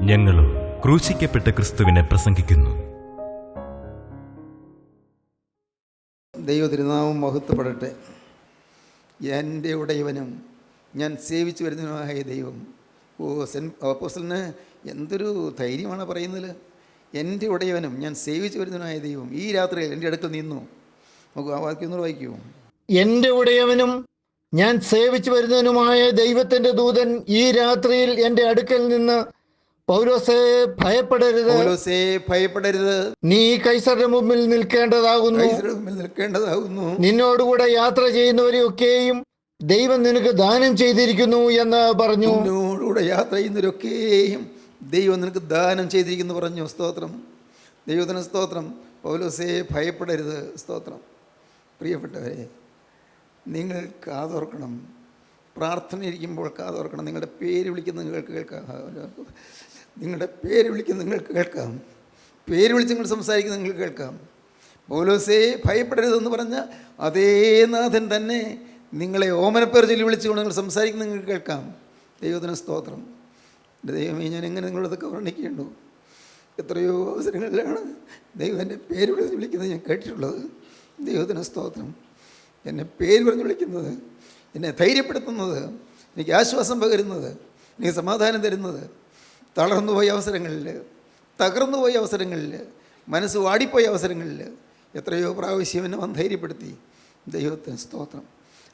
ഞങ്ങളും ക്രൂശിക്കപ്പെട്ട ക്രിസ്തുവിനെ പ്രസംഗിക്കുന്നു. ദൈവ തിരുനാമം മഹത്വപ്പെടട്ടെ. എൻ്റെ ഉടയവനും ഞാൻ സേവിച്ചു വരുന്നതിനുമായ ദൈവം. അപ്പോസ്തലന് എന്തൊരു ധൈര്യമാണ് പറയുന്നത്. എൻ്റെ ഉടയവനും ഞാൻ സേവിച്ചു വരുന്നതിനായ ദൈവം ഈ രാത്രിയിൽ എൻ്റെ അടുക്കൽ നിന്നു. നമുക്ക് ആ വാക്യം ഒന്ന് വായിക്കുമോ? എൻ്റെ ഉടയവനും ഞാൻ സേവിച്ചു വരുന്നവനുമായ ദൈവത്തിൻ്റെ ദൂതൻ ഈ രാത്രിയിൽ എൻ്റെ അടുക്കൽ നിന്ന്, പൗലോസേ ഭയപ്പെടരുത്, പൗലോസേ ഭയപ്പെടരുത്, നീ കൈസരുടെ മുമ്പിൽ നിൽക്കേണ്ടതാകുന്നു, കൈസരുടെ മുമ്പിൽ നിൽക്കേണ്ടതാകുന്നു, നിന്നോടുകൂടെ യാത്ര ചെയ്യുന്നവരെയൊക്കെയും ദൈവം നിനക്ക് ദാനം ചെയ്തിരിക്കുന്നു എന്ന് പറഞ്ഞു. നിന്നോടുകൂടെ യാത്ര ചെയ്യുന്നവരൊക്കെയും ദൈവം നിനക്ക് ദാനം ചെയ്തിരിക്കുന്നു പറഞ്ഞു. സ്തോത്രം, ദൈവത്തിന് സ്തോത്രം. പൗലോസേ ഭയപ്പെടരുത്. സ്തോത്രം. പ്രിയപ്പെട്ടവരെ, നിങ്ങൾ കാതോർക്കണം. പ്രാർത്ഥനയിരിക്കുമ്പോൾ കാതോർക്കണം. നിങ്ങളുടെ പേര് വിളിക്കുന്ന നിങ്ങൾക്ക് കേൾക്കാം. നിങ്ങളുടെ പേര് വിളിക്കുന്ന നിങ്ങൾക്ക് കേൾക്കാം. പേര് വിളിച്ച് നിങ്ങൾ സംസാരിക്കുന്ന നിങ്ങൾക്ക് കേൾക്കാം. പൗലോസേ ഭയപ്പെടരുതെന്ന് പറഞ്ഞ അതേ നാഥൻ തന്നെ നിങ്ങളെ ഓമനപ്പേർ ചൊല്ലി വിളിച്ചുകൊണ്ട് നിങ്ങൾ സംസാരിക്കുന്ന നിങ്ങൾക്ക് കേൾക്കാം. ദൈവത്തിന് സ്തോത്രം. എൻ്റെ ദൈവമേ, ഞാൻ എങ്ങനെ നിങ്ങളതൊക്കെ വർണ്ണിക്കേണ്ടു? എത്രയോ അവസരങ്ങളിലാണ് ദൈവം എൻ്റെ പേര് വിളിച്ച് വിളിക്കുന്നത് ഞാൻ കേട്ടിട്ടുള്ളത്. ദൈവത്തിന് സ്തോത്രം. എന്നെ പേര് പറഞ്ഞ് വിളിക്കുന്നത്, എന്നെ ധൈര്യപ്പെടുത്തുന്നത്, എനിക്ക് ആശ്വാസം പകരുന്നത്, എനിക്ക് സമാധാനം തരുന്നത്, തളർന്നുപോയ അവസരങ്ങളിൽ, തകർന്നുപോയ അവസരങ്ങളിൽ, മനസ്സ് വാടിപ്പോയ അവസരങ്ങളിൽ എത്രയോ പ്രാവശ്യം എന്നെ വന്ന് ധൈര്യപ്പെടുത്തി. ദൈവത്തിന് സ്തോത്രം.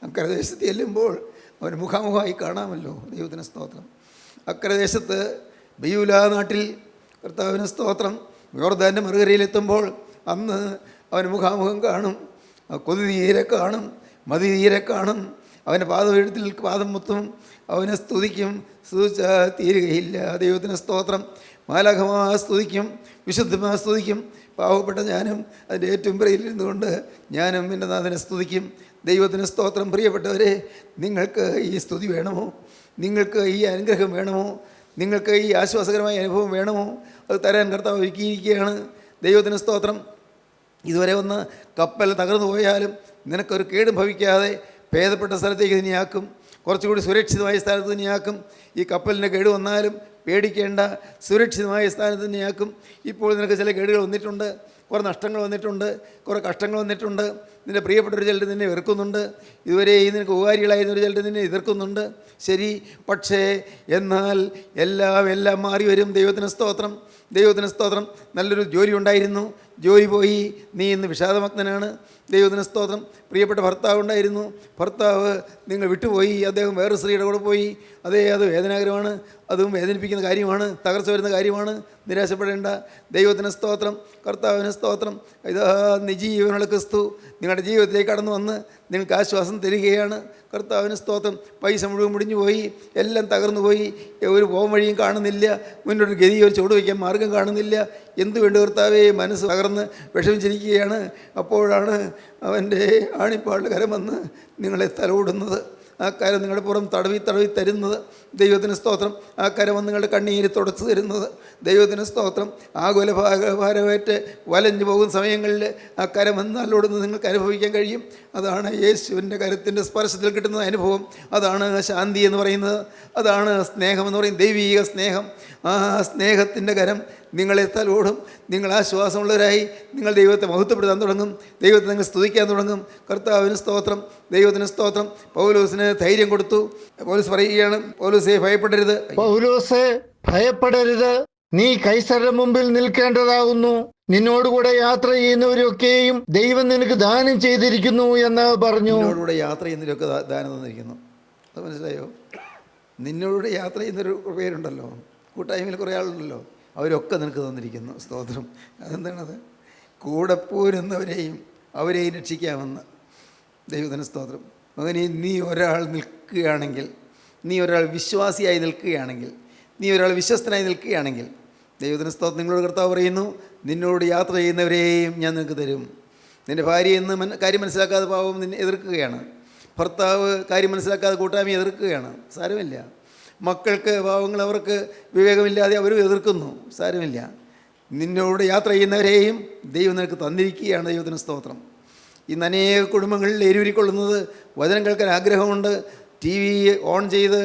അക്കരദേശത്ത് ചെല്ലുമ്പോൾ അവൻ മുഖാമുഖമായി കാണാമല്ലോ. ദൈവത്തിന് സ്തോത്രം. അക്കരദേശത്ത് ബെയൂല നാട്ടിൽ കർത്താവിന് സ്തോത്രം യോർദാൻ്റെ മറുകരയിലെത്തുമ്പോൾ അന്ന് അവൻ മുഖാമുഖം കാണും, കൊതി തീരെ കാണും, മതി തീരെ കാണും. അവൻ്റെ പാദപീഠത്തിൽ പാദം മുത്തും, അവനെ സ്തുതിക്കും. സ്തുതിച്ചാൽ തീരുകയില്ല. ദൈവത്തിന് സ്തോത്രം. മാലാഖമാ സ്തുതിക്കും, വിശുദ്ധമാ സ്തുതിക്കും. പാവപ്പെട്ട ഞാനും അതിൻ്റെ ഏറ്റവും പിറയിലിരുന്നു കൊണ്ട് ഞാനും എൻ്റെ നാഥനെ സ്തുതിക്കും. ദൈവത്തിന് സ്തോത്രം. പ്രിയപ്പെട്ടവരെ, നിങ്ങൾക്ക് ഈ സ്തുതി വേണമോ? നിങ്ങൾക്ക് ഈ അനുഗ്രഹം വേണമോ? നിങ്ങൾക്ക് ഈ ആശ്വാസകരമായ അനുഭവം വേണമോ? അത് തരാൻ കർത്താവ് ഒരുക്കിയിരിക്കുകയാണ്. ദൈവത്തിന് സ്തോത്രം. ഇതുവരെ ഒന്ന് കപ്പൽ തകർന്നു പോയാലും നിനക്കൊരു കേടും ഭവിക്കാതെ ഭേദപ്പെട്ട സ്ഥലത്തേക്ക് തന്നെയാക്കും. കുറച്ചുകൂടി സുരക്ഷിതമായ സ്ഥലത്ത് തന്നെയാക്കും. ഈ കപ്പലിൻ്റെ കേട് വന്നാലും പേടിക്കേണ്ട, സുരക്ഷിതമായ സ്ഥാനത്ത് തന്നെയാക്കും. ഇപ്പോൾ നിനക്ക് ചില കേടുകൾ വന്നിട്ടുണ്ട്, കുറേ നഷ്ടങ്ങൾ വന്നിട്ടുണ്ട്, കുറേ കഷ്ടങ്ങൾ വന്നിട്ടുണ്ട്. നിൻ്റെ പ്രിയപ്പെട്ടൊരു ചിലർ നിന്നെ വെറുക്കുന്നുണ്ട്. ഇതുവരെ ഈ നിനക്ക് ഉപകാരികളായിരുന്നൊരു ചിലർ നിന്നെ എതിർക്കുന്നുണ്ട്. ശരി, പക്ഷേ എന്നാൽ എല്ലാം മാറി വരും. ദൈവത്തിന് സ്തോത്രം. ദൈവത്തിന് സ്തോത്രം. നല്ലൊരു ജോലി ഉണ്ടായിരുന്നു, ജോലി പോയി, നീ ഇന്ന് വിഷാദമഗ്നനാണ്. ദൈവത്തിന് സ്തോത്രം. പ്രിയപ്പെട്ട ഭർത്താവ് ഉണ്ടായിരുന്നു, ഭർത്താവ് നിങ്ങൾ വിട്ടുപോയി, അദ്ദേഹം വേറൊരു സ്ത്രീയുടെ കൂടെ പോയി. അത് വേദനാകരമാണ്, അതും വേദനിപ്പിക്കുന്ന കാര്യമാണ്, തകർച്ച വരുന്ന കാര്യമാണ്. നിരാശപ്പെടേണ്ട. ദൈവത്തിന് സ്തോത്രം. കർത്താവിന് സ്തോത്രം. ഇതാ നിജീവനുള്ള ക്രിസ്തു നിങ്ങളുടെ ജീവിതത്തിലേക്ക് കടന്നു വന്ന് നിങ്ങൾക്ക് ആശ്വാസം തരികയാണ്. കർത്താവിന് സ്തോത്രം. പൈസ മുഴുവൻ മുടിഞ്ഞു പോയി, എല്ലാം തകർന്നു പോയി, ഒരു പോം വഴിയും കാണുന്നില്ല, മുന്നോട്ട് ഗതി ഒരു ചുവട് വയ്ക്കാൻ മാർഗം കാണുന്നില്ല. എന്തു വേണ്ട കർത്താവേ, മനസ്സ് തകർന്ന് വിഷമിച്ചിരിക്കുകയാണ്. അപ്പോഴാണ് അവൻ്റെ ആണിപ്പാളുടെ കരം വന്ന് നിങ്ങളെ തലോടുന്നത്. ആ കരം നിങ്ങളുടെ പുറം തടവി തരുന്നത്. ദൈവത്തിന് സ്തോത്രം. ആ കരം വന്ന് നിങ്ങളുടെ കണ്ണീര് തുടച്ചു തരുന്നത്. ദൈവത്തിന് സ്തോത്രം. ഭാരമായിട്ട് വലഞ്ഞു പോകുന്ന സമയങ്ങളിൽ ആ കരം വന്ന് നല്ലോടുന്നത് നിങ്ങൾക്ക് അനുഭവിക്കാൻ കഴിയും. അതാണ് യേശുവിൻ്റെ കരത്തിൻ്റെ സ്പർശത്തിൽ കിട്ടുന്ന അനുഭവം. അതാണ് ശാന്തി എന്ന് പറയുന്നത്. അതാണ് സ്നേഹമെന്ന് പറയുന്നത്, ദൈവീക സ്നേഹം. ആ സ്നേഹത്തിൻ്റെ കരം നിങ്ങളെ തലോടും. നിങ്ങൾ ആശ്വാസമുള്ളവരായി നിങ്ങൾ ദൈവത്തെ മഹത്വപ്പെടുത്താൻ തുടങ്ങും. ദൈവത്തെ നിങ്ങൾ സ്തുതിക്കാൻ തുടങ്ങും. കർത്താവിന് സ്തോത്രം. ദൈവത്തിന് സ്തോത്രം. പൗലോസിന് ധൈര്യം കൊടുത്തു. പൗലോസ് പറയുകയാണ്, പൗലോസേ ഭയപ്പെടരുത്, പൗലോസേ ഭയപ്പെടരുത്, നീ കൈസരുടെ മുമ്പിൽ നിൽക്കേണ്ടതാകുന്നു, നിന്നോടുകൂടെ യാത്ര ചെയ്യുന്നവരൊക്കെയും ദൈവം നിനക്ക് ദാനം ചെയ്തിരിക്കുന്നു എന്ന് പറഞ്ഞു. നിന്നോടുകൂടെ യാത്ര ചെയ്യുന്നവരൊക്കെ ദാനം തന്നിരിക്കുന്നു. അത് മനസ്സിലായോ? നിന്നോടുകൂടെ യാത്ര ചെയ്യുന്നൊരു പേരുണ്ടല്ലോ, കൂട്ടായ്മയിൽ കുറേ ആളുണ്ടല്ലോ, അവരൊക്കെ നിനക്ക് തന്നിരിക്കുന്നു. സ്തോത്രം. അതെന്താണത്? കൂടെ പോരുന്നവരെയും അവരെയും രക്ഷിക്കാമെന്ന്. ദൈവത്തിന് സ്തോത്രം. അങ്ങനെ നീ ഒരാൾ നിൽക്കുകയാണെങ്കിൽ, നീ ഒരാൾ വിശ്വാസിയായി നിൽക്കുകയാണെങ്കിൽ, നീ ഒരാൾ വിശ്വസ്തനായി നിൽക്കുകയാണെങ്കിൽ, ദൈവത്തിന് സ്തോത്രം. നിങ്ങളോട് കർത്താവ് പറയുന്നു, നിന്നോട് യാത്ര ചെയ്യുന്നവരെയും ഞാൻ നിനക്ക് തരും. നിൻ്റെ ഭാര്യ എന്ന് കാര്യം മനസ്സിലാക്കാതെ പാവം നിന്നെ എതിർക്കുകയാണ്. ഭർത്താവ് കാര്യം മനസ്സിലാക്കാതെ കൂട്ടായ്മ എതിർക്കുകയാണ്. സാരമില്ല. മക്കൾക്ക്, പാവങ്ങൾ, അവർക്ക് വിവേകമില്ലാതെ അവരും എതിർക്കുന്നു. സാരമില്ല. നിന്നോട് യാത്ര ചെയ്യുന്നവരെയും ദൈവം നിനക്ക് തന്നിരിക്കുകയാണ്. ദൈവത്തിന് സ്തോത്രം. ഇന്ന് അനേക കുടുംബങ്ങളിൽ എരിവിരിക്കൊള്ളുന്നത് വചനം കേൾക്കാൻ ആഗ്രഹമുണ്ട്, ടി വി ഓൺ ചെയ്ത്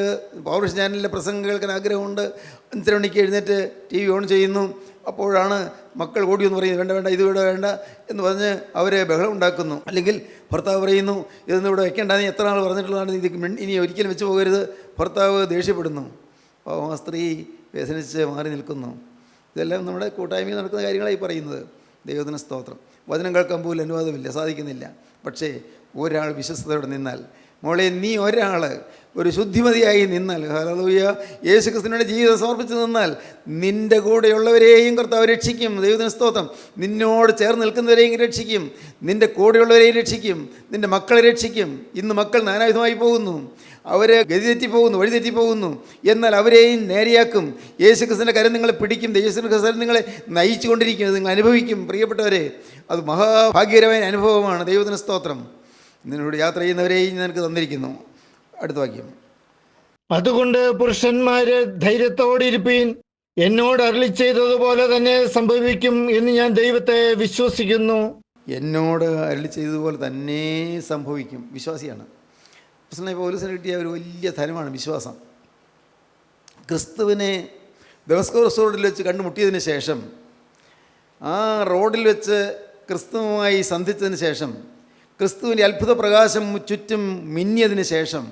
പവർ ചാനലിലെ പ്രസംഗം കേൾക്കാൻ ആഗ്രഹമുണ്ട്. 5 മണിക്ക് എഴുന്നേറ്റ് ടി വി ഓൺ ചെയ്യുന്നു. അപ്പോഴാണ് മക്കൾ ഓടിയെന്ന് പറയുന്നത്, വേണ്ട ഇത് ഇവിടെ വേണ്ട എന്ന് പറഞ്ഞ് അവരെ ബഹളം ഉണ്ടാക്കുന്നു. അല്ലെങ്കിൽ ഭർത്താവ് പറയുന്നു, ഇതൊന്നും ഇവിടെ വെക്കേണ്ട, നീ എത്ര നാൾ പറഞ്ഞിട്ടുള്ളതാണ്, ഇത് ഇനി ഒരിക്കലും വെച്ച് പോകരുത്. ഭർത്താവ് ദേഷ്യപ്പെടുന്നു. അപ്പോൾ ആ സ്ത്രീ വ്യസനിച്ച് മാറി നിൽക്കുന്നു. ഇതെല്ലാം നമ്മുടെ കൂട്ടായ്മയിൽ നടക്കുന്ന കാര്യങ്ങളായി പറയുന്നത്. ദൈവത്തിന് സ്തോത്രം. വചനം കേൾക്കാൻ പോലും അനുവാദമില്ല, സാധിക്കുന്നില്ല. പക്ഷേ ഒരാൾ വിശ്വസ്തയോടെ നിന്നാൽ, മോളെ നീ ഒരാൾ ഒരു ശുദ്ധിമതിയായി നിന്നാൽ, ഹല്ലേലൂയ, യേശു ക്രിസ്തുവിന്റെ ജീവിതം സമർപ്പിച്ച് നിന്നാൽ നിൻ്റെ കൂടെയുള്ളവരെയും കർത്താവ് രക്ഷിക്കും. ദൈവത്തിന് സ്തോത്രം. നിന്നോട് ചേർന്ന് നിൽക്കുന്നവരെയും രക്ഷിക്കും, നിൻ്റെ കൂടെയുള്ളവരെയും രക്ഷിക്കും, നിൻ്റെ മക്കളെ രക്ഷിക്കും. ഇന്ന് മക്കൾ നാനാവിധമായി പോകുന്നു, അവർ ഗതിതെറ്റിപ്പോകുന്നു, വഴിതെറ്റിപ്പോകുന്നു. എന്നാൽ അവരെയും നേരെയാക്കും. യേശു ക്രിസ്തുവിൻ്റെ കരം നിങ്ങളെ പിടിക്കും. യേശു ക്രിസ്തു നിങ്ങളെ നയിച്ചു കൊണ്ടിരിക്കും. നിങ്ങൾ അനുഭവിക്കും പ്രിയപ്പെട്ടവരെ. അത് മഹാഭാഗ്യകരമായ അനുഭവമാണ്. ദൈവത്തിന് സ്തോത്രം. നിന്നോട് യാത്ര ചെയ്യുന്നവരെയും നിനക്ക് തന്നിരിക്കുന്നു. അടുത്ത വാക്യം. അതുകൊണ്ട് പുരുഷന്മാര് ധൈര്യത്തോടിരിപ്പീൻ, എന്നോട് അരുളി ചെയ്തതുപോലെ തന്നെ സംഭവിക്കും എന്ന് ഞാൻ ദൈവത്തെ വിശ്വസിക്കുന്നു. എന്നോട് അരുളി ചെയ്തതുപോലെ തന്നെ സംഭവിക്കും. വിശ്വാസിയാണ്. അപ്പോസ്തലനായ പൗലോസിന് കിട്ടിയ ഒരു വലിയ ധനമാണ് വിശ്വാസം. ക്രിസ്തുവിനെ ദമസ്കോസ് റോഡിൽ വെച്ച് കണ്ടുമുട്ടിയതിന് ശേഷം, ആ റോഡിൽ വെച്ച് ക്രിസ്തുവുമായി സന്ധിച്ചതിന് ശേഷം, ക്രിസ്തുവിൻ്റെ അത്ഭുത പ്രകാശം ചുറ്റും മിന്നിയതിന് ശേഷം,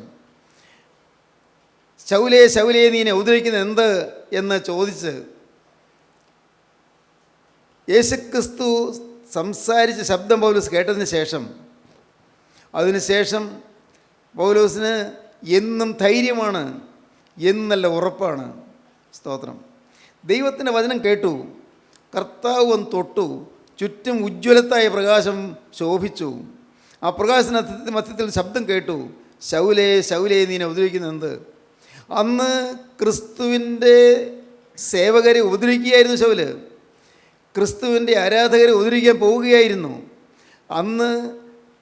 ശൗലേ ശൗലേ നീ എന്നെ ഉപദ്രവിക്കുന്നത് എന്ത് എന്ന് ചോദിച്ച് യേശുക്രിസ്തു സംസാരിച്ച ശബ്ദം പൗലോസ് കേട്ടതിന് ശേഷം, അതിനുശേഷം പൗലോസിന് എന്നും ധൈര്യമാണ്, എന്നല്ല ഉറപ്പാണ്. സ്തോത്രം. ദൈവത്തിൻ്റെ വചനം കേട്ടു, കർത്താവ് വന്ന് തൊട്ടു, ചുറ്റും ഉജ്ജ്വലത്തായ പ്രകാശം ശോഭിച്ചു. ആ പ്രകാശത്തിന് മധ്യത്തിൽ ശബ്ദം കേട്ടു, ശൗലേ ശൗലേ നീ എന്നെ ഉപദ്രവിക്കുന്നത് എന്ത്? അന്ന് ക്രിസ്തുവിൻ്റെ സേവകരെ ഉപദ്രവിക്കുകയായിരുന്നു ശൗല്. ക്രിസ്തുവിൻ്റെ ആരാധകരെ ഉപദ്രവിക്കാൻ പോവുകയായിരുന്നു. അന്ന്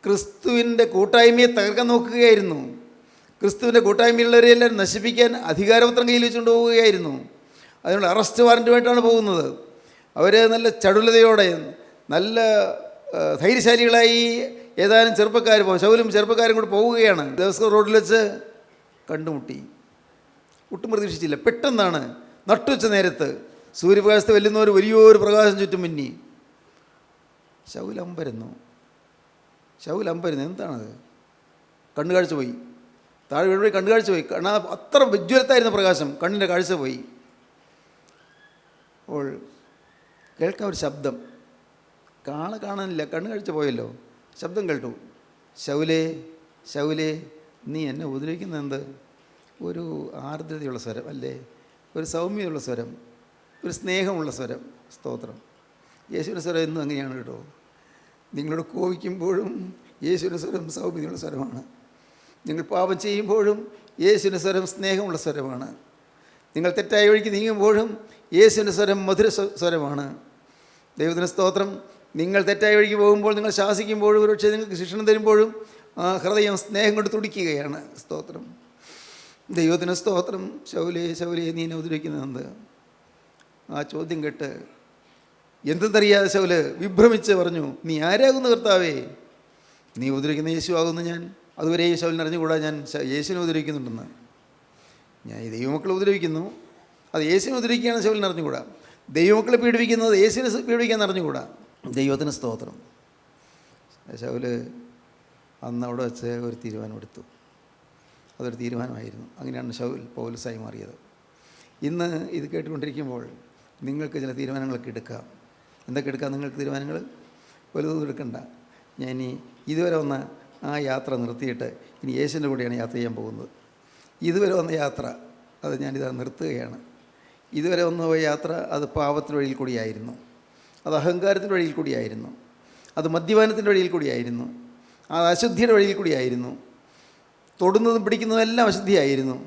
ക്രിസ്തുവിൻ്റെ കൂട്ടായ്മയെ തകർക്കാൻ നോക്കുകയായിരുന്നു. ക്രിസ്തുവിൻ്റെ കൂട്ടായ്മയുള്ളവരെയെല്ലാം നശിപ്പിക്കാൻ അധികാരപത്രം കയ്യിൽ വെച്ചുകൊണ്ട് പോവുകയായിരുന്നു. അതിനുള്ള അറസ്റ്റ് വാറൻറ്റുമായിട്ടാണ് പോകുന്നത്. അവർ നല്ല ചടുലതയോടെ, നല്ല ധൈര്യശാലികളായി ഏതാനും ചെറുപ്പക്കാർ, ശൗലും ചെറുപ്പക്കാരും കൂടെ പോവുകയാണ്. ദമസ്കസ് റോഡിൽ വെച്ച് കണ്ടുമുട്ടി. ഒട്ടും പ്രതീക്ഷിച്ചില്ല. പെട്ടെന്നാണ്, നട്ടുവെച്ച നേരത്ത് സൂര്യപ്രകാശത്ത് വെല്ലുന്ന ഒരു വലിയൊരു പ്രകാശം ചുറ്റും മിന്നി. ശൗലമ്പരുന്നു. എന്താണത്? കണ്ണുകാഴ്ച പോയി. താഴെ വീഴുപോയി കണ്ണുകാഴ്ച പോയി. അത്ര വിജ്വലത്തായിരുന്ന പ്രകാശം, കണ്ണിൻ്റെ കാഴ്ച പോയി. അപ്പോൾ കേൾക്കാൻ ഒരു ശബ്ദം, കാണാനില്ല, കണ്ണുകാഴ്ച പോയല്ലോ. ശബ്ദം കേട്ടു, ശൗലേ ശൗലേ നീ എന്നെ ഉപദ്രവിക്കുന്നത് എന്ത്? ഒരു ആർദ്രതയുള്ള സ്വരം അല്ലേ, ഒരു സൗമ്യമുള്ള സ്വരം, ഒരു സ്നേഹമുള്ള സ്വരം. സ്തോത്രം. യേശുവിൻ്റെ സ്വരം എന്നും അങ്ങനെയാണ് കേട്ടോ. നിങ്ങളോട് കോപിക്കുമ്പോഴും യേശുവിൻ്റെ സ്വരം സൗമ്യതയുള്ള സ്വരമാണ്. നിങ്ങൾ പാപം ചെയ്യുമ്പോഴും യേശുവിൻ്റെ സ്വരം സ്നേഹമുള്ള സ്വരമാണ്. നിങ്ങൾ തെറ്റായ വഴിക്ക് നീങ്ങുമ്പോഴും യേശുവിൻ്റെ സ്വരം മധുര സ്വരമാണ്. ദൈവത്തിന് സ്തോത്രം. നിങ്ങൾ തെറ്റായ വഴിക്ക് പോകുമ്പോൾ, നിങ്ങൾ ശാസിക്കുമ്പോഴും, ഒരുപക്ഷെ നിങ്ങൾക്ക് ശിക്ഷണം തരുമ്പോഴും ആ ഹൃദയം സ്നേഹം കൊണ്ട് തുടിക്കുകയാണ്. സ്തോത്രം. ദൈവത്തിന് സ്തോത്രം. ശൗലേ ശൗലേ നീ എന്നെ ഉപദ്രവിക്കുന്നത്? ആ ചോദ്യം കേട്ട് എന്തെന്നറിയാതെ ശൗല് വിഭ്രമിച്ച് പറഞ്ഞു, നീ ആരാകുന്നു കർത്താവേ? നീ ഉപദ്രവിക്കുന്ന യേശു ആകുന്നു ഞാൻ. അതുവരെ ശൗലിന് അറിഞ്ഞുകൂടാ ഞാൻ യേശുവിനെ ഉപദ്രവിക്കുന്നുണ്ടെന്ന്. ഞാൻ ഈ ദൈവമക്കളെ ഉപദ്രവിക്കുന്നു, അത് യേശുവിനെ ഉപദ്രവിക്കുകയാണ് ശൗലിന് അറിഞ്ഞുകൂടാ. ദൈവമക്കളെ പീഡിപ്പിക്കുന്നത് യേശുവിനെ പീഡിപ്പിക്കാൻ അറിഞ്ഞുകൂടാ. ദൈവത്തിന് സ്തോത്രം. ശൗല് അന്ന് അവിടെ വെച്ച് ഒരു തീരുമാനമെടുത്തു. അതൊരു തീരുമാനമായിരുന്നു. അങ്ങനെയാണ് ശൗൽ പൗലോസായി മാറിയത്. ഇന്ന് ഇത് കേട്ടുകൊണ്ടിരിക്കുമ്പോൾ നിങ്ങൾക്ക് ചില തീരുമാനങ്ങളൊക്കെ എടുക്കാം. എന്തൊക്കെ എടുക്കാം നിങ്ങൾക്ക് തീരുമാനങ്ങൾ? വലുതൊന്നും എടുക്കണ്ട. ഞാൻ ഇനി ഇതുവരെ വന്ന ആ യാത്ര നിർത്തിയിട്ട് ഇനി യേശുവിൻ്റെ കൂടെയാണ് യാത്ര ചെയ്യാൻ പോകുന്നത്. ഇതുവരെ വന്ന യാത്ര അത് ഞാനിത് നിർത്തുകയാണ്. ഇതുവരെ വന്ന യാത്ര അത് പാപത്തിൻ്റെ വഴിയിൽ കൂടിയായിരുന്നു, അത് അഹങ്കാരത്തിൻ്റെ വഴിയിൽ കൂടിയായിരുന്നു, അത് മദ്യപാനത്തിൻ്റെ വഴിയിൽ കൂടിയായിരുന്നു, അത് അശുദ്ധിയുടെ വഴിയിൽ കൂടിയായിരുന്നു, തൊടുന്നതും പിടിക്കുന്നതും എല്ലാം അശുദ്ധിയായിരുന്നു,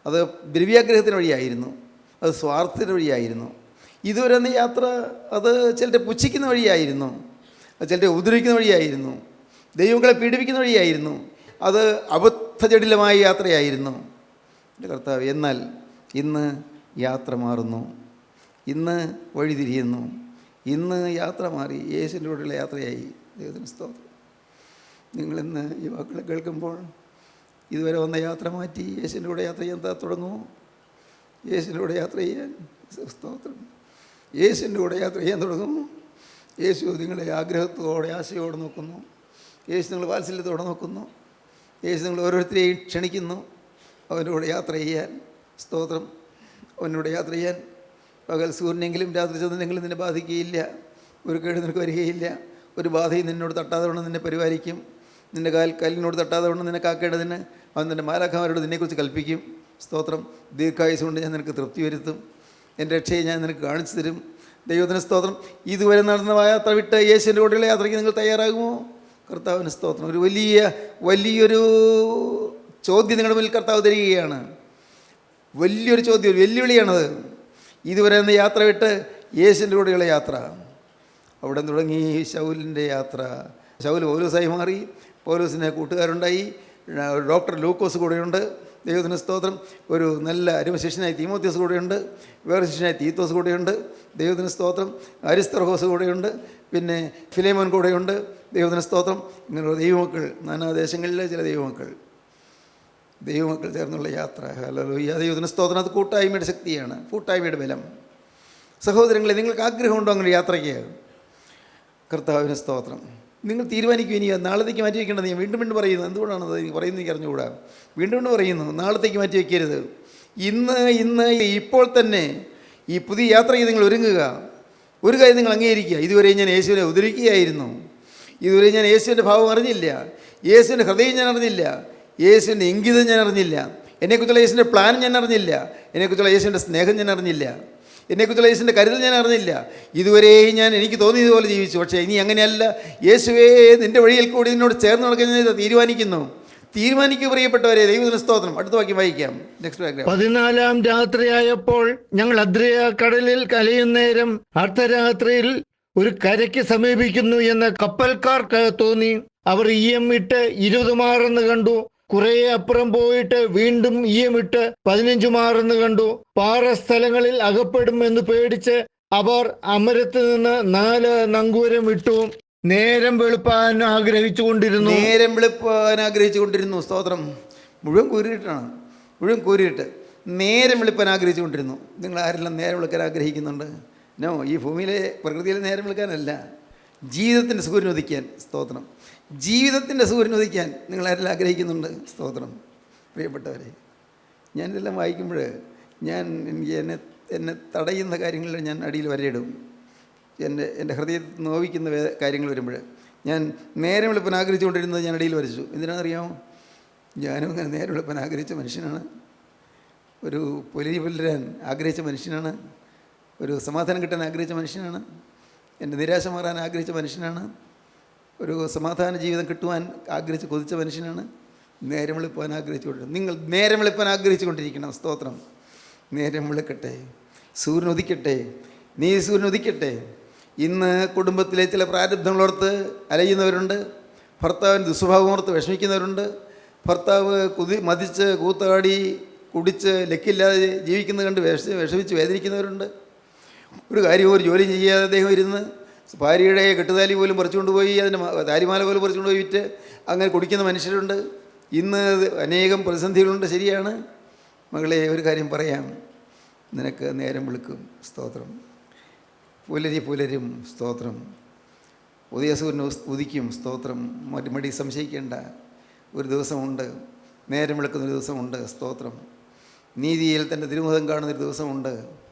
അത് ദ്രവ്യാഗ്രഹത്തിന് വഴിയായിരുന്നു, അത് സ്വാർത്ഥത്തിന് വഴിയായിരുന്നു. ഇതുവരെ എന്ന യാത്ര അത് ചിലരെ പുച്ഛിക്കുന്ന വഴിയായിരുന്നു, അത് ചിലരെ ഉപദ്രവിക്കുന്ന വഴിയായിരുന്നു, ദൈവങ്ങളെ പീഡിപ്പിക്കുന്ന വഴിയായിരുന്നു, അത് അബദ്ധജടിലമായ യാത്രയായിരുന്നു. എൻ്റെ കർത്താവ്, എന്നാൽ ഇന്ന് യാത്ര മാറുന്നു, ഇന്ന് വഴിതിരിയുന്നു, ഇന്ന് യാത്ര മാറി യേശുവിൻ്റെ കൂടെയുള്ള യാത്രയായി. ദൈവത്തിന് സ്തോത്രം. നിങ്ങളിന്ന് ഈ വാക്കുകൾ കേൾക്കുമ്പോൾ ഇതുവരെ വന്ന യാത്ര മാറ്റി യേശുവിൻ്റെ കൂടെ യാത്ര ചെയ്യാൻ തുടങ്ങുമോ? യേശുവിൻ്റെ കൂടെ യാത്ര ചെയ്യാൻ സ്തോത്രം. യേശുവിൻ്റെ കൂടെ യാത്ര ചെയ്യാൻ തുടങ്ങുമോ? യേശു നിങ്ങളെ ആഗ്രഹത്തോടെ ആശയോടെ നോക്കുന്നു. യേശു നിങ്ങൾ വാത്സല്യത്തോടെ നോക്കുന്നു. യേശു നിങ്ങൾ ഓരോരുത്തരെയും ക്ഷണിക്കുന്നു അവൻ്റെ കൂടെ യാത്ര ചെയ്യാൻ. സ്തോത്രം. അവൻ്റെ കൂടെ യാത്ര ചെയ്യാൻ. പകൽ സൂര്യനെങ്കിലും രാത്രി ചന്ദ്രനെങ്കിലും നിന്നെ ബാധിക്കുകയില്ല. ഒരു കേട് നിനക്ക് വരികയില്ല. ഒരു ബാധയും നിന്നോട് തട്ടാതെ കൊണ്ട് നിന്നെ പരിപാലിക്കും. നിൻ്റെ കല്ലിനോട് തട്ടാതെ കൊണ്ട് നിന്നെ കാക്കേണ്ടതിന് അവൻ നിൻ്റെ മാലാഖമാരോട് നിന്നെക്കുറിച്ച് കൽപ്പിക്കും. സ്തോത്രം. ദീർഘായുസ് കൊണ്ട് ഞാൻ നിനക്ക് തൃപ്തി വരുത്തും. എൻ്റെ രക്ഷയെ ഞാൻ നിനക്ക് കാണിച്ചു തരും. ദൈവത്തിന് സ്തോത്രം. ഇതുവരെ നടന്ന യാത്ര വിട്ട് യേശുവിൻ്റെ കൂടെയുള്ള യാത്രയ്ക്ക് നിങ്ങൾ തയ്യാറാകുമോ? കർത്താവിന് സ്തോത്രം. ഒരു വലിയൊരു ചോദ്യം നിങ്ങളുടെ മുന്നിൽ കർത്താവ് തരികയാണ്. വലിയൊരു ചോദ്യം, ഒരു വെല്ലുവിളിയാണത്. ഇതുവരെ എന്ന യാത്ര വിട്ട് യേശുവിൻ്റെ കൂടെയുള്ള യാത്ര. അവിടെ തുടങ്ങി ശൗലിൻ്റെ യാത്ര. ശൗൽ പൗലോസായി മാറി. പൗലോസിന് കൂട്ടുകാരുണ്ടായി. ഡോക്ടർ ലൂക്കോസ് കൂടെയുണ്ട്. ദൈവത്തിന് സ്തോത്രം. ഒരു നല്ല അരുമശിഷ്യനായി തീമോത്തിയോസ് കൂടെയുണ്ട്. വേറെ ശിഷ്യനായി തീത്തോസ് കൂടെയുണ്ട്. ദൈവത്തിന് സ്തോത്രം. അരിസ്തർഹോസ് കൂടെയുണ്ട്. പിന്നെ ഫിലേമോൻ കൂടെയുണ്ട്. ദൈവത്തിന് സ്തോത്രം. ഇങ്ങനെയുള്ള ദൈവമക്കൾ, നാനാദേശങ്ങളിലെ ചില ദൈവമക്കൾ ചേർന്നുള്ള യാത്ര. ഹല്ലേലൂയ. ദൈവത്തിന് സ്തോത്രം. അത് കൂട്ടായ്മയുടെ ശക്തിയാണ്, കൂട്ടായ്മയുടെ ബലം. സഹോദരങ്ങളെ, നിങ്ങൾക്ക് ആഗ്രഹമുണ്ടോ അങ്ങനെ യാത്രയ്ക്ക്? കർത്താവിന് സ്തോത്രം. നിങ്ങൾ തീരുമാനിക്കും. ഇനി നാളത്തേക്ക് മാറ്റി വയ്ക്കേണ്ടത്. ഞാൻ വീണ്ടും പറയുന്നു. എന്തുകൊണ്ടാണത് പറയുന്നത് എനിക്ക് അറിഞ്ഞുകൂടാ. വീണ്ടും പറയുന്നു, നാളത്തേക്ക് മാറ്റി വയ്ക്കരുത്. ഇന്ന് ഇപ്പോൾ തന്നെ ഈ പുതിയ യാത്രയ്ക്ക് നിങ്ങൾ ഒരുങ്ങുക. ഒരു കാര്യം നിങ്ങൾ അംഗീകരിക്കുക. ഇതുവരെ ഞാൻ യേശുവിനെ ഉദ്ധരിക്കുകയായിരുന്നു. ഇതുവരെ ഞാൻ യേശുവിൻ്റെ ഭാവം അറിഞ്ഞില്ല. യേശുവിൻ്റെ ഹൃദയം ഞാൻ അറിഞ്ഞില്ല. യേശുവിൻ്റെ ഇംഗിതം ഞാൻ അറിഞ്ഞില്ല. എന്നെക്കുറിച്ചുള്ള യേശുവിൻ്റെ പ്ലാൻ ഞാൻ അറിഞ്ഞില്ല. എന്നെക്കുറിച്ചുള്ള യേശുവിൻ്റെ സ്നേഹം ഞാൻ അറിഞ്ഞില്ല. എന്നെക്കുറിച്ചുള്ള യേശുവിൻ്റെ കരുതൽ ഞാൻ അറിഞ്ഞില്ല. ഇതുവരെയും ഞാൻ എനിക്ക് തോന്നിയതുപോലെ ജീവിച്ചു. പക്ഷേ ഇനി അങ്ങനെയല്ല. യേശുവേ, നിൻ്റെ വഴിയിൽ കൂടി നിന്നോട് ചേർന്ന് നടക്കുന്ന തീരുമാനിക്കൂ പ്രിയപ്പെട്ടവരെ. ദൈവത്തിന് സ്തോത്രം. അടുത്ത വാക്യം വായിക്കാം. Next paragraph. 14-ാം രാത്രിയായപ്പോൾ ഞങ്ങൾ അദ്രിയ കടലിൽ കലയുന്നേരം അർദ്ധരാത്രിയിൽ ഒരു കരയ്ക്ക് സമീപിക്കുന്നു എന്ന് കപ്പൽക്കാർക്ക് തോന്നി. അവർ ഈയമിട്ട് 20 മാറെന്ന് കണ്ടു. കുറെ അപ്പുറം പോയിട്ട് വീണ്ടും ഈയമിട്ട് 15 മാറെന്ന് കണ്ടു. പാറസ്ഥലങ്ങളിൽ അകപ്പെടും എന്ന് പേടിച്ച് അവർ അമരത്ത് നിന്ന് 4 നങ്കൂരം ഇട്ടു. നേരം വെളുപ്പാൻ ആഗ്രഹിച്ചു കൊണ്ടിരുന്നു. സ്തോത്രം. മുഴുവൻ കൂരിയിട്ട് നേരം വെളുപ്പാൻ ആഗ്രഹിച്ചു കൊണ്ടിരുന്നു. നിങ്ങൾ ആരെല്ലാം നേരം വെളുക്കാൻ ആഗ്രഹിക്കുന്നുണ്ട്? നോ, ഈ ഭൂമിയിലെ പ്രകൃതിയിലെ നേരം വെളുക്കാനല്ല, ജീവിതത്തിൻ്റെ സൂര്യൻ ഉദിക്കാൻ. സ്തോത്രം. ജീവിതത്തിൻ്റെ സൂര്യൻ ഉദിക്കാൻ നിങ്ങൾ ആരെല്ലാം ആഗ്രഹിക്കുന്നുണ്ട്? സ്തോത്രം. പ്രിയപ്പെട്ടവരെ, ഞാനിതെല്ലാം വായിക്കുമ്പോൾ എനിക്ക് എന്നെ തടയുന്ന കാര്യങ്ങളിൽ ഞാൻ അടിയിൽ വരയിടും. എൻ്റെ ഹൃദയത്തിൽ നോവിക്കുന്ന കാര്യങ്ങൾ വരുമ്പോൾ ഞാൻ നേരം വെളുപ്പാൻ ആഗ്രഹിച്ചുകൊണ്ടിരുന്നത് ഞാൻ അടിയിൽ വരച്ചു. എന്തിനാണെന്നറിയാമോ? ഞാനും അങ്ങനെ നേരം വെളുപ്പാൻ ആഗ്രഹിച്ച മനുഷ്യനാണ്. ഒരു പുലരാൻ ആഗ്രഹിച്ച മനുഷ്യനാണ്. ഒരു സമാധാനം കിട്ടാൻ ആഗ്രഹിച്ച മനുഷ്യനാണ്. എൻ്റെ നിരാശ മാറാൻ ആഗ്രഹിച്ച മനുഷ്യനാണ്. ഒരു സമാധാന ജീവിതം കിട്ടുവാൻ കൊതിച്ച മനുഷ്യനാണ്. നേരം വെളുപ്പാൻ ആഗ്രഹിച്ചുകൊണ്ടിരുന്നത്. നിങ്ങൾ നേരം വെളുപ്പാൻ ആഗ്രഹിച്ചുകൊണ്ടിരിക്കണം. സ്തോത്രം. നേരം വെളുക്കട്ടെ, സൂര്യൻ ഉദിക്കട്ടെ, സൂര്യൻ ഉദിക്കട്ടെ. ഇന്ന് കുടുംബത്തിലെ ചില പ്രാരബ്ധങ്ങളോർത്ത് അലയുന്നവരുണ്ട്. ഭർത്താവിന് ദുസ്വഭാവമോർത്ത് വിഷമിക്കുന്നവരുണ്ട്. ഭർത്താവ് മതിച്ച് കൂത്താടി കുടിച്ച് ലക്കില്ലാതെ ജീവിക്കുന്നത് കണ്ട് വിഷമിച്ച് വേദനിക്കുന്നവരുണ്ട്. ഒരു ജോലി ചെയ്യാതെ അദ്ദേഹം ഇരുന്ന് ഭാര്യയുടെ കെട്ടുതാലി പോലും പറിച്ചുകൊണ്ട് പോയി, അതിൻ്റെ താലിമാല പോലും പറിച്ചുകൊണ്ട് പോയി വിറ്റ് അങ്ങനെ കുടിക്കുന്ന മനുഷ്യരുണ്ട്. ഇന്ന് അനേകം പ്രതിസന്ധികളുണ്ട്. ശരിയാണ് മകളെ, ഒരു കാര്യം പറയാം. നിനക്ക് നേരം വെളുക്കും. സ്തോത്രം. പുലരും. സ്തോത്രം. ഉദയ സൂര്യൻ ഉദിക്കും. സ്തോത്രം. മടി സംശയിക്കേണ്ട. ഒരു ദിവസമുണ്ട്. നേരം വെളുക്കുന്നൊരു ദിവസമുണ്ട്. സ്തോത്രം. നീതിയിൽ തൻ്റെ തിരുമുഖം കാണുന്നൊരു ദിവസമുണ്ട്.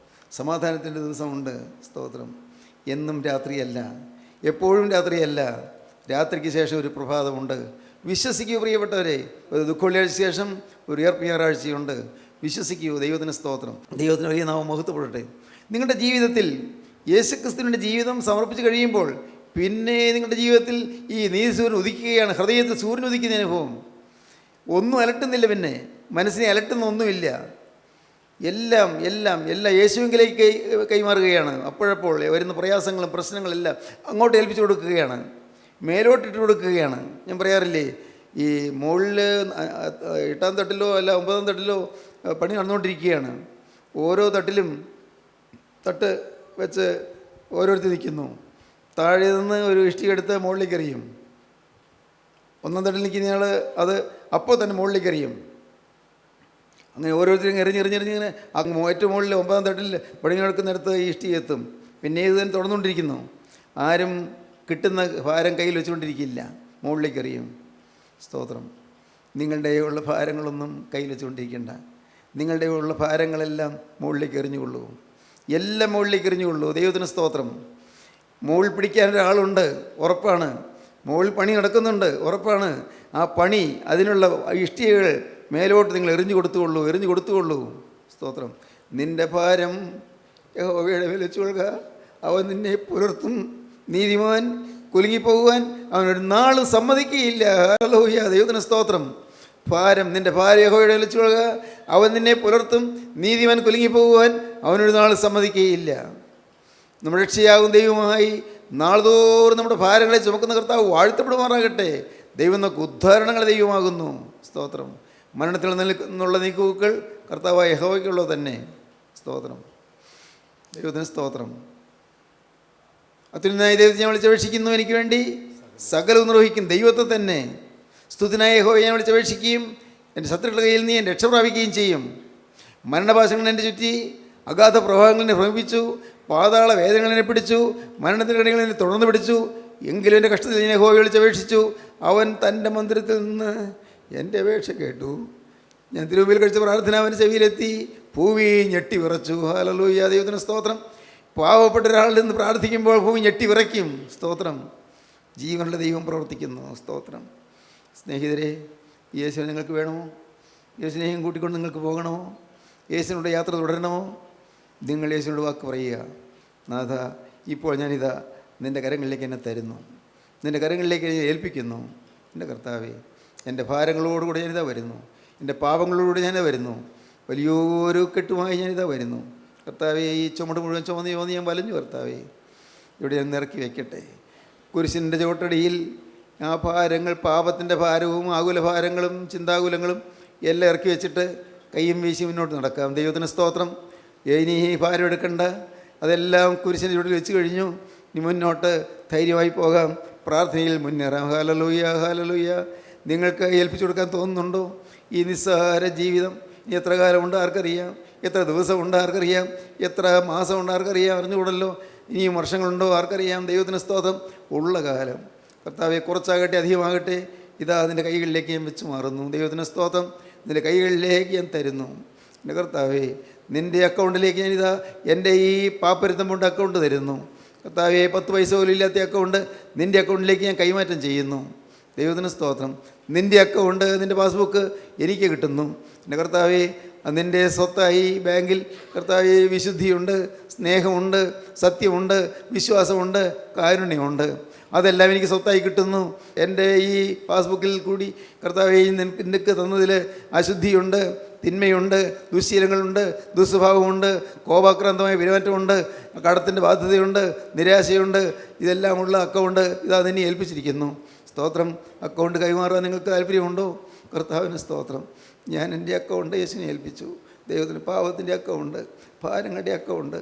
സമാധാനത്തിൻ്റെ ദിവസമുണ്ട്. സ്തോത്രം. എന്നും രാത്രിയല്ല, എപ്പോഴും രാത്രിയല്ല. രാത്രിക്ക് ശേഷം ഒരു പ്രഭാതമുണ്ട്. വിശ്വസിക്കൂ പ്രിയപ്പെട്ടവരെ. ഒരു ദുഃഖവെള്ളിയാഴ്ച ശേഷം ഒരു ഉയർപ്പ് ഞായറാഴ്ചയുണ്ട്. വിശ്വസിക്കൂ. ദൈവത്തിന് സ്തോത്രം. ദൈവത്തിന് വലിയ നാമം മഹത്വപ്പെടട്ടെ. നിങ്ങളുടെ ജീവിതത്തിൽ യേശുക്രിസ്തുവിൻ്റെ ജീവിതം സമർപ്പിച്ച് കഴിയുമ്പോൾ പിന്നെ നിങ്ങളുടെ ജീവിതത്തിൽ ഈ നീതി സൂര്യൻ ഉദിക്കുകയാണ്. ഹൃദയത്തിൽ സൂര്യൻ ഉദിക്കുന്ന അനുഭവം. ഒന്നും അലട്ടുന്നില്ല. പിന്നെ മനസ്സിനെ അലട്ടുന്ന ഒന്നുമില്ല. എല്ലാം യേശുവിലേക്ക് കൈമാറുകയാണ്. അപ്പോഴപ്പോൾ വരുന്ന പ്രയാസങ്ങളും പ്രശ്നങ്ങളെല്ലാം അങ്ങോട്ട് ഏൽപ്പിച്ചു കൊടുക്കുകയാണ്, മേലോട്ടിട്ട് കൊടുക്കുകയാണ്. ഞാൻ പറയാറില്ലേ, ഈ മുകളിൽ 8-ാം തട്ടിലോ അല്ല 9-ാം തട്ടിലോ പണി നടന്നുകൊണ്ടിരിക്കുകയാണ്. ഓരോ തട്ടിലും തട്ട് വെച്ച് ഓരോരുത്തർ നിൽക്കുന്നു. താഴെ നിന്ന് ഒരു ഇഷ്ടിക എടുത്ത് മുകളിലേക്ക് എറിയും. 1-ാം തട്ടിൽ നിൽക്കുന്നയാൾ അത് അപ്പോൾ തന്നെ മുകളിലേക്ക് എറിയും. അങ്ങനെ ഓരോരുത്തരും എറിഞ്ഞിങ്ങനെ ഏറ്റവും മുകളിൽ 9-ാം തട്ടിൽ പണി നടക്കുന്നിടത്ത് ഈ ഇഷ്ടിക എത്തും. പിന്നെ ഇത് തന്നെ തുടർന്നുകൊണ്ടിരിക്കുന്നു. ആരും കിട്ടുന്ന ഭാരം കയ്യിൽ വെച്ചുകൊണ്ടിരിക്കില്ല, മുകളിലേക്ക് എറിയും. സ്തോത്രം. നിങ്ങളുടെ ഉള്ള ഭാരങ്ങളൊന്നും കയ്യിൽ വെച്ചുകൊണ്ടിരിക്കേണ്ട. നിങ്ങളുടെ ഉള്ള ഭാരങ്ങളെല്ലാം മുകളിലേക്ക് എറിഞ്ഞുകൊള്ളൂ. എല്ലാം മുകളിലേക്ക് എറിഞ്ഞുകൊള്ളൂ. ദൈവത്തിന് സ്തോത്രം. മുകളിൽ പിടിക്കാൻ ഒരാളുണ്ട്, ഉറപ്പാണ്. മുകളിൽ പണി നടക്കുന്നുണ്ട്, ഉറപ്പാണ്. ആ പണി, അതിനുള്ള ഇഷ്ടികകൾ മേലോട്ട് നിങ്ങൾ എറിഞ്ഞു കൊടുത്തുകൊള്ളൂ. സ്തോത്രം. നിൻ്റെ ഭാരം യഹോവയുടെ മേൽ വെച്ചു കൊള്ളുക, അവൻ നിന്നെ പുലർത്തും. നീതിമാൻ കുലുങ്ങിപ്പോകുവാൻ അവനൊരു നാളും സമ്മതിക്കുകയില്ല. ഹല്ലേലൂയ, ദൈവത്തിന് സ്തോത്രം. നിൻ്റെ ഭാരം യഹോവയുടെ മേൽ വെച്ചു കൊള്ളുക, അവൻ നിന്നെ പുലർത്തും. നീതിമാൻ കുലുങ്ങിപ്പോകുവാൻ അവനൊരു നാൾ സമ്മതിക്കുകയില്ല. നമ്മുടെ രക്ഷയാകും ദൈവമായി നാൾതോറും നമ്മുടെ ഭാരങ്ങളെ ചുമക്കുന്ന കർത്താവ് വാഴ്ത്തപ്പെടുമാറാകട്ടെ. ദൈവം നമുക്ക് ഉദ്ധാരണങ്ങൾ ദൈവമാകുന്നു. സ്തോത്രം. മരണത്തിൽ നിന്നുള്ള നീക്കുകൾ കർത്താവായ യഹോവയ്ക്കുള്ളത് തന്നെ. സ്തോത്രം. ദൈവത്തിന് സ്തോത്രം. അത്യുന്നതനായ ദൈവത്തെ ഞാൻ വിളിച്ചപേക്ഷിക്കുന്നു, എനിക്ക് വേണ്ടി സകലവും നിർവഹിക്കും ദൈവത്തെ തന്നെ. സ്തുതിനായ യഹോവയെ ഞാൻ വിളിച്ചപേക്ഷിക്കുകയും എൻ്റെ ശത്രുക്കളുടെ കയ്യിൽ നിന്ന് ഞാൻ രക്ഷ പ്രാപിക്കുകയും ചെയ്യും. മരണപാശങ്ങൾ എൻ്റെ ചുറ്റി, അഗാധ പ്രവാഹങ്ങൾ എന്നെ ഭ്രമിപ്പിച്ചു, പാതാള വേദനകൾ എന്നെ പിടിച്ചു, മരണത്തിൻ്റെ കണികൾ എന്നെ തുടർന്ന് പിടിച്ചു. എങ്കിലും എൻ്റെ കഷ്ടത്തിൽ ഞാൻ യഹോവയെ വിളിച്ചപേക്ഷിച്ചു. അവൻ തൻ്റെ മന്ദിരത്തിൽ നിന്ന് എൻ്റെ അപേക്ഷ കേട്ടു. ഞാൻ തിരുമുമ്പിൽ കഴിച്ച പ്രാർത്ഥന അവൻ്റെ ചെവിയിലെത്തി. ഭൂമി ഞെട്ടി വിറച്ചു. ഹല്ലേലൂയ, ദൈവത്തിന് സ്തോത്രം. പാവപ്പെട്ട ഒരാളിൽ നിന്ന് പ്രാർത്ഥിക്കുമ്പോൾ ഭൂമി ഞെട്ടി വിറയ്ക്കും. സ്തോത്രം. ജീവനുള്ള ദൈവം പ്രവർത്തിക്കുന്നു. സ്തോത്രം. സ്നേഹിതരെ, യേശുവിനെ നിങ്ങൾക്ക് വേണമോ? യേശുവിനെയും കൂട്ടിക്കൊണ്ട് നിങ്ങൾക്ക് പോകണമോ? യേശുവിനോട് യാത്ര തുടരണമോ? നിങ്ങൾ യേശുവിനോട് വാക്ക് പറയുക, നാഥ, ഇപ്പോൾ ഞാനിതാ നിൻ്റെ കരങ്ങളിലേക്ക് എന്നെ തരുന്നു, നിൻ്റെ കരങ്ങളിലേക്ക് എന്നെ ഏൽപ്പിക്കുന്നു. എൻ്റെ കർത്താവേ, എൻ്റെ ഭാരങ്ങളോടുകൂടി ഞാനിതാ വരുന്നു, എൻ്റെ പാപങ്ങളോടുകൂടി ഞാനിതാ വരുന്നു, വലിയൊരു കെട്ടുമായി ഞാനിതാ വരുന്നു. കർത്താവേ, ഈ ചുമട് മുഴുവൻ ചുമന്ന് ഞാൻ വലഞ്ഞു. കർത്താവേ, ഇവിടെ ഞാൻ ഇറക്കി വയ്ക്കട്ടെ. കുരിശിൻ്റെ ചുവട്ടടിയിൽ ആ ഭാരങ്ങൾ, പാപത്തിൻ്റെ ഭാരവും ആകുല ഭാരങ്ങളും ചിന്താകുലങ്ങളും എല്ലാം ഇറക്കി വെച്ചിട്ട് കയ്യും വീശി മുന്നോട്ട് നടക്കാം. ദൈവത്തിന് സ്തോത്രം. ഇനി ഈ ഭാരം എടുക്കണ്ട, അതെല്ലാം കുരിശിൻ്റെ ചുവട്ടിൽ വെച്ച് കഴിഞ്ഞു. ഇനി മുന്നോട്ട് ധൈര്യമായി പോകാം, പ്രാർത്ഥനയിൽ മുന്നേറാം. Hallelujah, hallelujah. നിങ്ങൾക്ക് ഏൽപ്പിച്ചു കൊടുക്കാൻ തോന്നുന്നുണ്ടോ? ഈ നിസ്സാര ജീവിതം ഇനി എത്ര കാലമുണ്ട് ആർക്കറിയാം, എത്ര ദിവസമുണ്ട് ആർക്കറിയാം, എത്ര മാസമുണ്ട് ആർക്കറിയാം, അറിഞ്ഞുകൂടല്ലോ. ഇനിയും വർഷങ്ങളുണ്ടോ ആർക്കറിയാം. ദൈവത്തിന് സ്തോത്രം. ഉള്ള കാലം കർത്താവെ, കുറച്ചാകട്ടെ അധികമാകട്ടെ, ഇതാ നിൻ്റെ കൈകളിലേക്ക് ഞാൻ വെച്ച് മാറുന്നു. ദൈവത്തിന് സ്തോത്രം. നിൻ്റെ കൈകളിലേക്ക് ഞാൻ തരുന്നു. എൻ്റെ കർത്താവേ, നിൻ്റെ അക്കൗണ്ടിലേക്ക് ഞാനിതാ എൻ്റെ ഈ പാപ്പരുത്തം കൊണ്ട് അക്കൗണ്ട് തരുന്നു. കർത്താവേ, 10 പൈസ പോലും ഇല്ലാത്ത അക്കൗണ്ട് നിൻ്റെ അക്കൗണ്ടിലേക്ക് ഞാൻ കൈമാറ്റം ചെയ്യുന്നു. ദൈവത്തിന് സ്തോത്രം. നിൻ്റെ അക്കൗണ്ട്, നിൻ്റെ പാസ്ബുക്ക് എനിക്ക് കിട്ടുന്നു. എൻ്റെ കർത്താവേ, നിൻ്റെ സ്വത്തായി ബാങ്കിൽ കർത്താവേ വിശുദ്ധിയുണ്ട്, സ്നേഹമുണ്ട്, സത്യമുണ്ട്, വിശ്വാസമുണ്ട്, കാരുണ്യമുണ്ട്. അതെല്ലാം എനിക്ക് സ്വത്തായി കിട്ടുന്നു. എൻ്റെ ഈ പാസ്ബുക്കിൽ കൂടി കർത്താവേ, നിനക്ക് തന്നതിൽ അശുദ്ധിയുണ്ട്, തിന്മയുണ്ട്, ദുശ്ശീലങ്ങളുണ്ട്, ദുസ്വഭാവമുണ്ട്, കോപാക്രാന്തമായ പെരുമാറ്റമുണ്ട്, കടത്തിൻ്റെ ബാധ്യതയുണ്ട്, നിരാശയുണ്ട്. ഇതെല്ലാമുള്ള അക്കൗണ്ട് ഇതാ നിന്നെ ഏൽപ്പിച്ചിരിക്കുന്നു. സ്തോത്രം. അക്കൗണ്ട് കൈമാറാൻ നിങ്ങൾക്ക് താല്പര്യമുണ്ടോ? കർത്താവിന് സ്തോത്രം. ഞാൻ എൻ്റെ അക്കൗണ്ട് യേശുവിനെ ഏൽപ്പിച്ചു. ദൈവത്തിന് പാവത്തിൻ്റെ അക്കൗണ്ട്, ഭാരങ്ങളുടെ അക്കൗണ്ട്,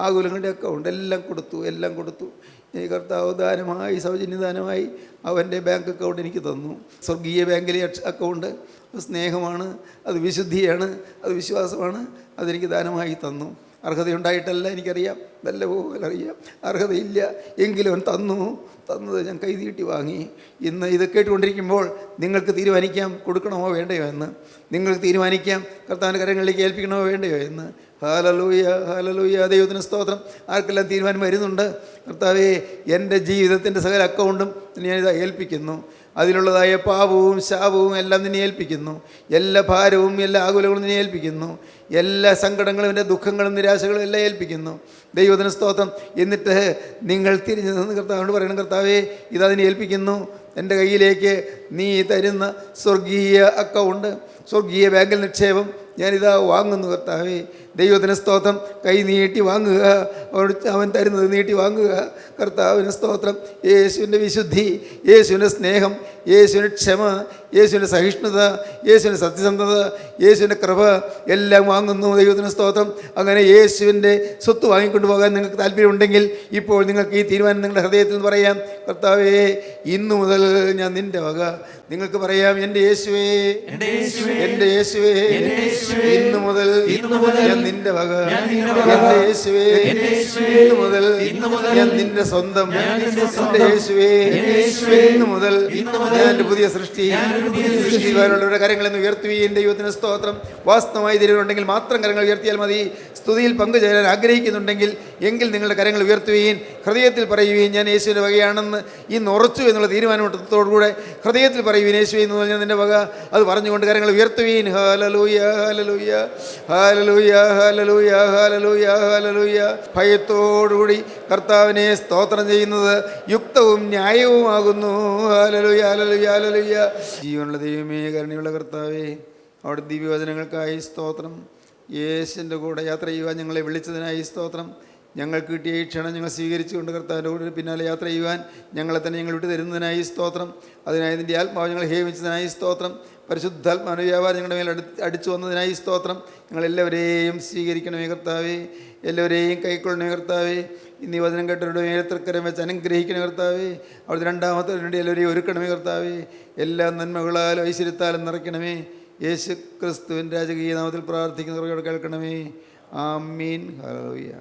ആകുലങ്ങളുടെ അക്കൗണ്ട് എല്ലാം കൊടുത്തു. ഈ കർത്താവ് ദാനമായി, സൗജന്യദാനമായി അവൻ്റെ ബാങ്ക് അക്കൗണ്ട് എനിക്ക് തന്നു. സ്വർഗീയ ബാങ്കിലെ അക്കൗണ്ട്. അത് സ്നേഹമാണ്, അത് വിശുദ്ധിയാണ്, അത് വിശ്വാസമാണ്. അതെനിക്ക് ദാനമായി തന്നു. അർഹതയുണ്ടായിട്ടല്ല, എനിക്കറിയാം, നല്ലപോലെ അറിയാം. അർഹതയില്ല, എങ്കിലും അവൻ തന്നത് ഞാൻ കൈനീട്ടി വാങ്ങി. ഇന്ന് ഇത് കേട്ടുകൊണ്ടിരിക്കുമ്പോൾ നിങ്ങൾക്ക് തീരുമാനിക്കാം കൊടുക്കണമോ വേണ്ടയോ എന്ന്. നിങ്ങൾക്ക് തീരുമാനിക്കാം കർത്താവിൻ്റെ കരങ്ങളിലേക്ക് ഏൽപ്പിക്കണമോ വേണ്ടയോ എന്ന്. Hallelujah, hallelujah. ദൈവത്തിന് സ്തോത്രം. ആർക്കെല്ലാം തീരുമാനം വരുന്നുണ്ട്? കർത്താവേ, എൻ്റെ ജീവിതത്തിൻ്റെ സകല അക്കൗണ്ടും ഞാനിതാ ഏൽപ്പിക്കുന്നു. അതിലുള്ളതായ പാപവും ശാപവും എല്ലാം നിന്നെ ഏൽപ്പിക്കുന്നു. എല്ലാ ഭാരവും എല്ലാ ആകുലങ്ങളും നിന്നെ ഏൽപ്പിക്കുന്നു. എല്ലാ സങ്കടങ്ങളും എൻ്റെ ദുഃഖങ്ങളും നിരാശകളും എല്ലാം ഏൽപ്പിക്കുന്നു. ദൈവത്തിന് സ്തോത്രം. എന്നിട്ട് നിങ്ങൾ തിരിഞ്ഞു നിന്ന് കർത്താവിനോട് പറയണം, കർത്താവേ, ഇതതിനെ ഏൽപ്പിക്കുന്നു. എൻ്റെ കയ്യിലേക്ക് നീ തരുന്ന സ്വർഗീയ അക്കൗണ്ട്, സ്വർഗീയ ബാങ്കിൽ നിക്ഷേപം ഞാനിതാ വാങ്ങുന്നു. കർത്താവേ, ദൈവത്തിന് സ്തോത്രം. കൈ നീട്ടി വാങ്ങുക, അവൻ തരുന്നത് നീട്ടി വാങ്ങുക. കർത്താവിന് സ്തോത്രം. യേശുവിൻ്റെ വിശുദ്ധി, യേശുവിൻ്റെ സ്നേഹം, യേശുവിൻ്റെ ക്ഷമ, യേശുവിൻ്റെ സഹിഷ്ണുത, യേശുവിൻ്റെ സത്യസന്ധത, യേശുവിൻ്റെ കൃപ എല്ലാം വാങ്ങുന്നു. ദൈവത്തിന് സ്തോത്രം. അങ്ങനെ യേശുവിൻ്റെ സ്വത്ത് വാങ്ങിക്കൊണ്ടു പോകാൻ നിങ്ങൾക്ക് താല്പര്യമുണ്ടെങ്കിൽ ഇപ്പോൾ നിങ്ങൾക്ക് ഈ തീരുമാനം നിങ്ങളുടെ ഹൃദയത്തിൽ നിന്ന് പറയാം. കർത്താവേ, ഇന്നു മുതൽ ഞാൻ നിൻ്റെ വക. നിങ്ങൾക്ക് പറയാം, എൻ്റെ യേശുവേ, എൻ്റെ യേശുവേ, ഇന്നു മുതൽ ഞാൻ നിൻ്റെ വക. എൻ്റെ യേശുവേ, ഇന്നു മുതൽ ഞാൻ നിൻ്റെ സ്വന്തം. എൻ്റെ യേശുവേ, ഇന്നു മുതൽ ഞാൻ എൻ്റെ പുതിയ സൃഷ്ടി. സൃഷ്ടിക്കാനുള്ളവരുടെ കരങ്ങളെന്ന് ഉയർത്തുകയും. ദൈവത്തിന് സ്തോത്രം. വാസ്തവമായി തിരിവുണ്ടെങ്കിൽ മാത്രം കരങ്ങൾ ഉയർത്തിയാൽ മതി. സ്തുതിയിൽ പങ്കുചേരാൻ ആഗ്രഹിക്കുന്നുണ്ടെങ്കിൽ എങ്കിൽ നിങ്ങളുടെ കരങ്ങൾ ഉയർത്തുകയും ഹൃദയത്തിൽ പറയുകയും ഞാൻ യേശുവിൻ്റെ വകയാണെന്ന് ഇന്ന് ഉറച്ചു എന്നുള്ള തീരുമാനത്തോടുകൂടെ ഹൃദയത്തിൽ പറയുകയും യേശുവെ എന്ന് പറഞ്ഞാൽ നിൻ്റെ വക, അത് പറഞ്ഞുകൊണ്ട് കരങ്ങൾ ഉയർത്തുകയും ഹല്ലേലൂയ ഹല്ലേലൂയ ഹല്ലേലൂയ ഹല്ലേലൂയ ഹല്ലേലൂയ ഹല്ലേലൂയ. ഭയത്തോടുകൂടി കർത്താവിനെ സ്തോത്രം ചെയ്യുന്നത് യുക്തവും ന്യായവുമാകുന്നു. ഹല്ലേലൂയ ഹല്ലേലൂയ ഹല്ലേലൂയ. ജീവനുള്ള ദൈവമേ, കരുണയുള്ള കർത്താവേ, അവിടെ ദിവ്യവചനങ്ങൾക്കായി സ്തോത്രം. യേശുവിൻ്റെ കൂടെ യാത്ര ചെയ്യുവാൻ ഞങ്ങളെ വിളിച്ചതിനായി സ്തോത്രം. ഞങ്ങൾക്ക് കിട്ടിയ ഈ ക്ഷണം ഞങ്ങൾ സ്വീകരിച്ചുകൊണ്ട് കർത്താവിൻ്റെ കൂടെ പിന്നാലെ യാത്ര ചെയ്യുവാൻ ഞങ്ങളെ തന്നെ ഞങ്ങൾ വിട്ടു തരുന്നതിനായി സ്തോത്രം. അതിനായി ഇതിൻ്റെ ആത്മാവ് ഞങ്ങൾ ഹേമിച്ചതിനായി സ്തോത്രം. പരിശുദ്ധാത്മാവിൻ്റെ വ്യാപാരം ഞങ്ങളുടെ മേൽ അടിച്ചു വന്നതിനായി സ്തോത്രം. ഞങ്ങളെല്ലാവരെയും സ്വീകരിക്കണമേ കർത്താവേ, എല്ലാവരെയും കൈക്കൊള്ളണമേ കർത്താവേ. ഇന്ന് ഈ വചനം കേട്ടവരുടെ മേൽ തൃക്കരം വെച്ച് അനുഗ്രഹിക്കണമേ കർത്താവേ. അവിടുത്തെ രണ്ടാമത്തെ വേണ്ടി എല്ലാവരെയും ഒരുക്കണമേ കർത്താവേ. എല്ലാ നന്മകളാലും ഐശ്വര്യത്താലും നിറയ്ക്കണമേ. യേശു ക്രിസ്തുവിൻ രാജകീയ നാമത്തിൽ പ്രാർത്ഥിക്കുന്നവരോട് കേൾക്കണമേ. ആമീൻ. ഹല്ലേലൂയ.